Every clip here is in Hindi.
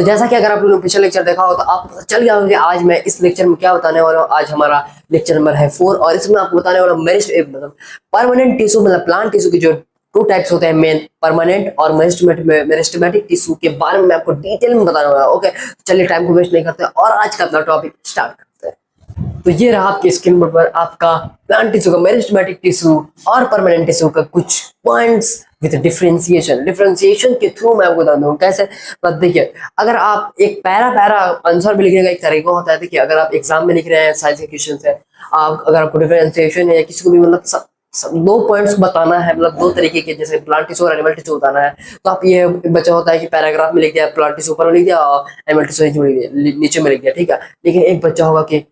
तो जैसा कि अगर आप लोगों ने पिछले लेक्चर देखा हो तो आप पता चल गया होगा कि आज मैं इस लेक्चर में क्या बताने वाला हूँ। आज हमारा लेक्चर नंबर है 4 और इसमें आपको बताने वाला हूँ मतलब परमानेंट टिश्यू मतलब प्लांट टिश्यू के जो 2 टाइप्स होते हैं मेन, परमानेंट और मेरिस्टेमेटिक टिश्यू के बारे में मैं आपको डिटेल में बताने वाला हूँ। ओके, चलिए टाइम को वेस्ट नहीं करते और आज का अपना टॉपिक स्टार्ट करते हैं। तो ये रहा आपकी स्क्रीन पर आपका प्लांट टिश्यू का मेरिस्टेमेटिक टिश्यू और परमानेंट टिश्यू का कुछ पॉइंट्स विद डिफरेंशिएशन के थ्रू मैं आपको बता दूं कैसे। बस देखिए, अगर आप एक पैरा आंसर भी लिखने का एक तरीका होता है। देखिए, अगर आप एग्जाम में लिख रहे हैं साइंस के क्वेश्चन है, आप अगर आपको डिफरेंशिएशन है या किसी को भी मतलब सब 2 पॉइंट्स बताना है, मतलब 2 तरीके के, जैसे प्लांट टिश्यू और एनिमल टिश्यू बताना है, तो आप ये बच्चा होता है कि पैराग्राफ में लिख दिया, प्लांट टिश्यू ऊपर लिख दिया और एनिमल टिश्यू नीचे में लिख दिया, ठीक है। लेकिन एक बच्चा होगा कि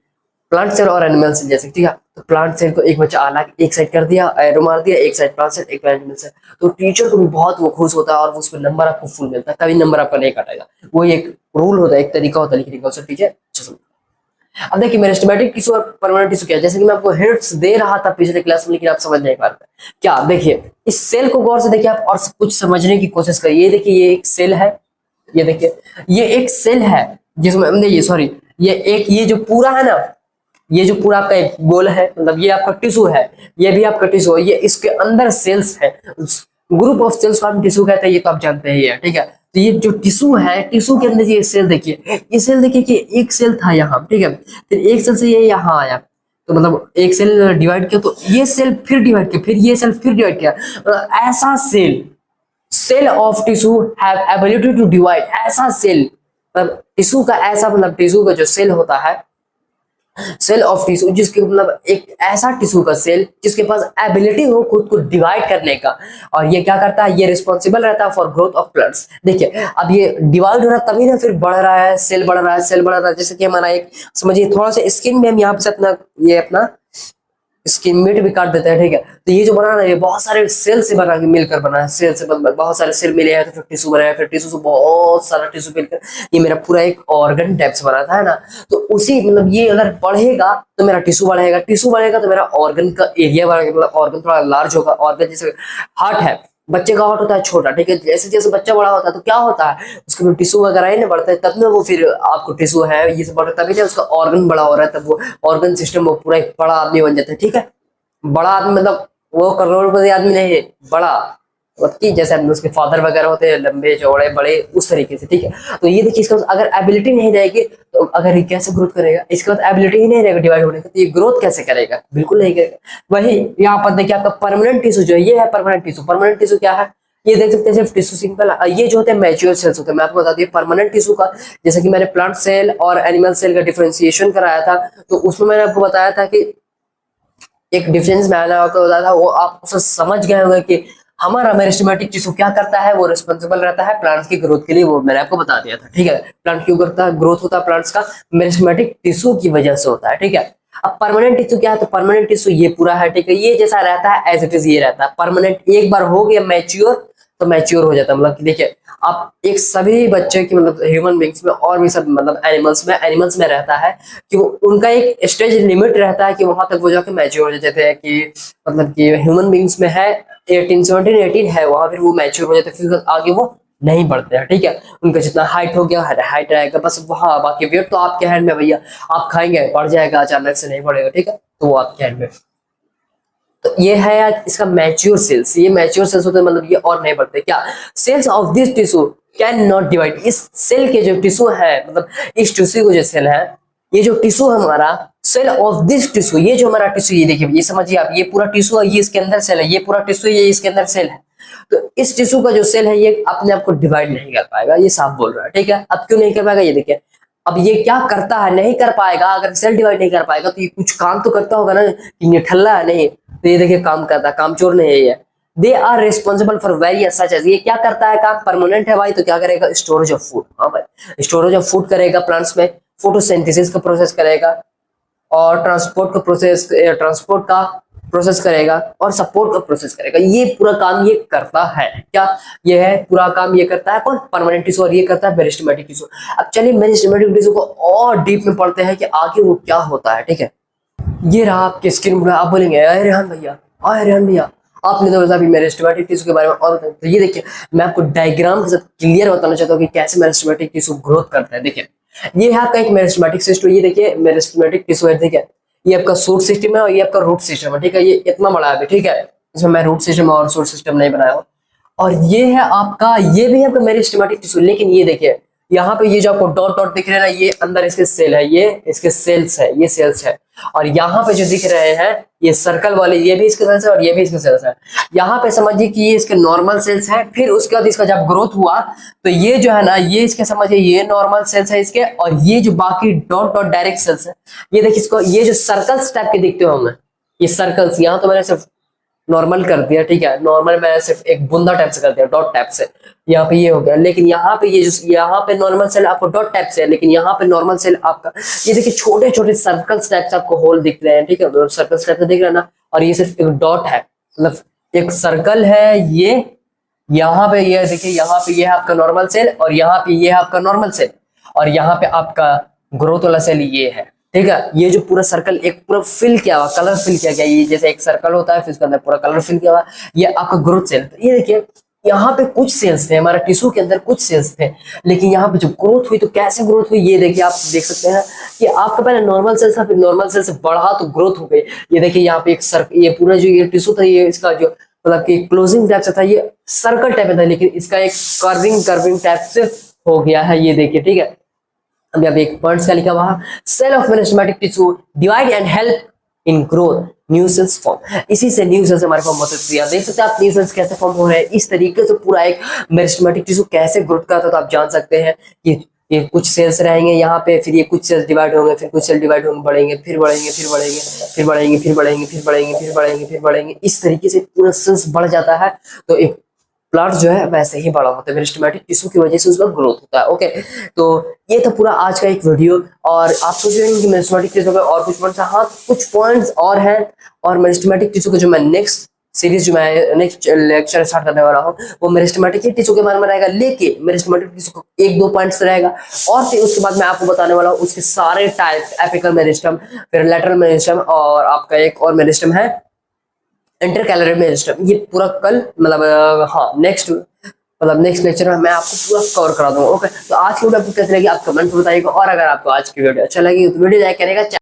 प्लांट सेल और एनिमल सेल जैसे, ठीक है, तो प्लांट सेल को एक बच्चा अलग एक साइड कर दिया, एरो मार दिया, एक साइड प्लांट सेल एक एनिमल सेल, तो टीचर को भी बहुत वो खुश होता है और उस पर नंबर आपको फुल मिलता है, कभी नंबर आपका नहीं कटेगा। वो एक रूल होता है, एक तरीका होता है लिखने का, उससे टीचर अच्छा समझता है। अब देखिए, मेरिस्टेमेटिक टिश्यू और परमानेंट टिश्यू क्या है, जैसे कि मैं आपको हिंट्स दे रहा था पिछले क्लास में, लेकिन आप समझ नहीं पाते क्या। देखिए, इस सेल को गौर से देखिए आप और कुछ समझने की कोशिश करिए। ये देखिए, ये एक सेल है, ये देखिए, ये एक सेल है जिसमें ये सॉरी ये जो पूरा है ना, ये जो पूरा आपका एक गोल है, मतलब ये आपका टिश्यू है, ये भी आपका टिश्यू है, ये इसके अंदर सेल्स है, ग्रुप ऑफ सेल्स को हम टिश्यू कहते हैं, ये तो आप जानते हैं, ठीक है। तो ये जो टिश्यू है, टिश्यू के अंदर ये सेल देखिए, ये सेल देखिए कि एक सेल था यहाँ, ठीक है, फिर एक सेल से ये यहाँ आया, तो मतलब एक सेल डिवाइड किया, तो ये सेल फिर डिवाइड किया, फिर ये सेल फिर डिवाइड किया, ऐसा cell of tissue have ability to divide, ऐसा सेल मतलब टिश्यू का ऐसा मतलब टिश्यू का जो सेल होता है, सेल ऑफ टिश्यू, जिसके मतलब एक ऐसा टिश्यू का सेल जिसके पास एबिलिटी हो खुद को डिवाइड करने का, और ये क्या करता है, ये रिस्पॉन्सिबल रहता है फॉर ग्रोथ ऑफ प्लांट्स। देखिए, अब ये डिवाइड हो रहा है तभी ना फिर बढ़ रहा है, सेल बढ़ रहा है, सेल बढ़ रहा है। जैसे कि हमारा एक समझिए, थोड़ा सा स्किन में हम यहाँ पे अपना ये अपना स्किन मीट भी काट देता है, ठीक है। तो ये जो बना है, ये बहुत सारे सेल से बना मिलकर बना है, सेल से बहुत सारे सेल मिले हैं, तो फिर टिश्यू बनाया, फिर टिश्यू से बहुत सारा टिश्यू मिलकर ये मेरा पूरा एक ऑर्गन टाइप से बना था, है ना। तो उसी मतलब ये अगर बढ़ेगा तो मेरा टिश्यू बढ़ेगा, टिश्यू बढ़ेगा तो मेरा ऑर्गन का एरिया बढ़ेगा, मतलब ऑर्गन थोड़ा लार्ज होगा। ऑर्गन जैसे हार्ट है, बच्चे का हार्ट होता है छोटा, ठीक है, जैसे जैसे बच्चा बड़ा होता है तो क्या होता है, उसके में टिश्यू वगैरह ही ना बढ़ता है, तब ना वो फिर आपको टिश्यू है ये सब बढ़ता है, तभी ना उसका ऑर्गन बड़ा हो रहा है, तब वो ऑर्गन सिस्टम वो पूरा एक बड़ा आदमी बन जाता है, ठीक है। बड़ा आदमी मतलब वो करोड़पति आदमी नहीं है, बड़ा मतलब कि जैसे उसके फादर वगैरह होते हैं लंबे चौड़े बड़े, उस तरीके से, ठीक है। तो ये देखिए, इसका अगर एबिलिटी नहीं रहेगी तो अगर ये कैसे ग्रोथ करेगा, इसके बाद एबिलिटी ही नहीं रहेगा डिवाइड होने का, तो ये ग्रोथ कैसे करेगा, बिल्कुल नहीं करेगा। वही यहाँ पर देखिए, आपका परमानेंट टिश्यू जो है, ये है परमानेंट टिश्यू। परमानेंट टिश्यू क्या है, ये देख सकते हैं सिर्फ टिश्यू सिंपल, ये जो होते हैं मैच्योर सेल्स होते हैं। मैं आपको बता दिया परमानेंट टिश्यू का, जैसे कि मैंने प्लांट सेल और एनिमल सेल का डिफरेंशिएशन कराया था, तो उसमें मैंने आपको बताया था कि एक डिफरेंस मैंने आपको बताया था, वो आप उसे समझ गए होंगे कि हमारा मेरिस्टेमेटिक टिश्यू क्या करता है, वो रिस्पॉन्सिबल रहता है प्लांट्स की ग्रोथ के लिए, वो मैंने आपको बता दिया था, ठीक है। प्लांट क्यों करता है, ग्रोथ होता है प्लांट्स का मेरिस्टेमेटिक टिश्यू की वजह से होता है, ठीक है। अब परमानेंट टिश्यू क्या है, तो परमानेंट टिश्यू ये पूरा है, ठीक है, ये जैसा रहता है एज इट इज ये रहता है परमानेंट। एक बार हो गया मैच्योर तो मैच्योर हो जाता है, मतलब कि देखिए, आप एक सभी बच्चे की मतलब ह्यूमन बींग्स में और भी सब मतलब एनिमल्स में रहता है कि वो उनका एक स्टेज लिमिट रहता है कि वहां तक वो जाके मैच्योर हो जाते हैं, कि मतलब कि ह्यूमन बींग्स में है 18 है, वहां फिर वो मैच्योर हो जाते हैं, फिर आगे वो नहीं बढ़ते हैं, ठीक है। उनका जितना हाइट हो गया हाइट रहेगा बस वहां, बाकी वेट तो आपके हैंड में भैया, आप खाएंगे बढ़ जाएगा, अचानक से नहीं बढ़ेगा, ठीक है, तो वो आपके हैंड में। तो ये है यार इसका मैच्योर सेल्स, ये मैच्योर सेल्स होते हैं, मतलब ये और नहीं बढ़ते। क्या cells of this tissue can not divide, इस सेल के जो टिश्यू है, मतलब इस टिश्यू को जो सेल है, ये जो टिश्यू हमारा सेल ऑफ दिस टिश्यू, ये जो हमारा टिश्यू, ये देखिए, ये समझिए आप, ये पूरा टिश्यू है, ये इसके अंदर सेल है, ये पूरा टिश्यू ये इसके अंदर सेल है, तो इस टिश्यू का जो सेल है ये अपने आप को डिवाइड नहीं कर पाएगा, ये साफ बोल रहा है, ठीक है। अब क्यों नहीं कर पाएगा, ये देखिए, अब ये क्या करता है, नहीं कर पाएगा। अगर सेल डिवाइड नहीं कर पाएगा तो ये कुछ काम तो करता होगा ना, कि निठल्ला है नहीं, तो ये देखिए काम करता है, कामचोर नहीं है ये। They are responsible for various such as, ये क्या करता है काम, परमानेंट है भाई, तो क्या करेगा, स्टोरेज ऑफ फूड, हाँ भाई, स्टोरेज ऑफ फूड करेगा प्लांट्स में, फोटोसिंथेसिस का प्रोसेस करेगा, और ट्रांसपोर्ट का प्रोसेस करेगा, और सपोर्ट का प्रोसेस करेगा, ये पूरा काम ये करता है। क्या ये है, पूरा काम ये करता है कौन, परमानेंट टिश्यू, और ये करता है मेरिस्टेमेटिक टिश्यू। अब चलिए मेरिस्टेमेटिक टिश्यू को और डीप में पढ़ते हैं कि आगे वो क्या होता है, ठीक है। ये रहा आपकी स्क्रीन पर, आप बोलेंगे अरे रेहान भैया, आपने तो अभी मेरिस्टेमेटिक टिश्यू के बारे में और बताया। तो ये देखिए मैं आपको डायग्राम के साथ क्लियर बताना चाहता हूँ कि कैसे मेरिस्टेमेटिक टिश्यू ग्रोथ करता है। देखिए ये है आपका एक मेरिस्टेमेटिक सिस्टम, ये देखिए मेरिस्टेमेटिक टिश्यू है, ठीक है। ये आपका शूट सिस्टम है और ये आपका रूट सिस्टम है, ठीक है। ये इतना बड़ा है, ठीक है। इसमें मैं रूट सिस्टम और शूट सिस्टम नहीं बनाया हूँ। और ये है आपका, ये भी है आपका मेरिस्टेमेटिक टिश्यू, लेकिन ये देखिए यहाँ पे ये जो आपको डॉट डॉट दिख रहे हैं ना, ये अंदर इसके सेल है, ये इसके सेल्स है, ये सेल्स है। और यहाँ पे जो दिख रहे हैं ये सर्कल वाले, ये भी इसके सेल्स है और ये भी इसके सेल्स है। यहाँ पे समझिए कि ये इसके नॉर्मल सेल्स हैं, फिर उसके बाद इसका जब ग्रोथ हुआ तो ये जो है ना, ये इसके समझिए ये नॉर्मल सेल्स है इसके, और ये जो बाकी डॉट डॉट डायरेक्ट सेल्स है, ये देखिए इसको, ये जो सर्कल्स टाइप के दिखते होंगे, ये सर्कल्स, यहाँ तो मैंने सिर्फ नॉर्मल कर दिया, ठीक है। नॉर्मल मैं सिर्फ एक बुंदा टाइप से कर दिया, डॉट टाइप से, यहाँ पे ये हो गया। लेकिन यहाँ पे ये जो यहाँ पे नॉर्मल सेल आपको डॉट टाइप से है, लेकिन यहाँ पे नॉर्मल सेल आपका, ये देखिए छोटे छोटे सर्कल्स टाइप से आपको होल दिख रहे हैं, ठीक है। सर्कल्स टाइप से दिख रहा है ना, और ये सिर्फ एक डॉट है, मतलब एक सर्कल है ये। यहाँ पे ये देखिए, यहाँ पे ये है आपका नॉर्मल सेल, और यहाँ पे ये है आपका नॉर्मल सेल, और यहाँ पे आपका ग्रोथ वाला सेल ये है, ठीक है। ये जो पूरा सर्कल एक पूरा फिल किया हुआ, कलर फिल किया गया, ये जैसे एक सर्कल होता है फिर उसके अंदर पूरा कलर फिल किया हुआ, ये आपका ग्रोथ सेल। तो ये देखिए यहाँ पे कुछ सेल्स थे, हमारे टिश्यू के अंदर कुछ सेल्स थे, लेकिन यहाँ पे जो ग्रोथ हुई तो कैसे ग्रोथ हुई, ये देखिए आप देख सकते हैं कि आपका पहले नॉर्मल सेल था, फिर नॉर्मल सेल से बढ़ा तो ग्रोथ हो गई। ये देखिए यहाँ पे एक ये पूरा जो ये टिश्यू था, ये इसका जो मतलब कि क्लोजिंग टाइप से था, ये सर्कल टाइप में था, लेकिन इसका एक कर्विंग टाइप से हो गया है, ये देखिए, ठीक है। अभी अब एक पॉइंट्स का लिखा हुआ, cell of meristematic tissue divide and help in growth, new cells form. इसी से न्यू सेल्स हमारे फॉर्म होते हैं। देख सकते हैं आप न्यू सेल्स कैसे फॉर्म हो रहे हैं, इस तरीके से पूरा एक मेरिस्टेमेटिक टिश्यू कैसे ग्रोथ करता है, तो आप जान सकते हैं कि ये कुछ सेल्स रहेंगे यहाँ पे, फिर ये कुछ सेल्स डिवाइड होंगे, फिर कुछ सेल डिवाइड होंगे, बढ़ेंगे, फिर बढ़ेंगे, फिर बढ़ेंगे, फिर बढ़ेंगे, फिर बढ़ेंगे, फिर बढ़ेंगे, फिर बढ़ेंगे, फिर बढ़ेंगे, इस तरीके से पूरा सेल्स बढ़ जाता है। तो एक प्लांट जो है वैसे ही बड़ा होता है, मेरिस्टेमेटिक टिश्यू की वजह से उसका ग्रोथ होता है। ओके, तो ये था पूरा आज का एक वीडियो। और आप सोच रहे हैं कि मेरिस्टेमेटिक टिश्यू का और कुछ पॉइंट्स, हाँ कुछ पॉइंट्स और हैं। और मेरिस्टेमेटिक टिश्यू का जो मैं नेक्स्ट सीरीज, जो मैं नेक्स्ट लेक्चर स्टार्ट करने वाला हूँ, वो मेरिस्टेमेटिक टिश्यू के बारे में रहेगा, लेकिन मेरिस्टेमेटिक टिश्यू का एक दो पॉइंट्स रहेगा। और फिर उसके बाद मैं आपको बताने वाला हूँ उसके सारे टाइप्स, एपिकल मेरिस्टम, फिर लैटरल मेरिस्टम, और आपका एक और मेरिस्टम है इंटरकैलरी मेरिस्टम। ये पूरा कल मतलब हाँ नेक्स्ट लेक्चर में मैं आपको पूरा कवर करा दूंगा। ओके, तो आज की वीडियो आपको कैसी लगी आप कमेंट में बताइएगा, और अगर आपको आज की वीडियो अच्छा लगी तो वीडियो लाइक करेगा।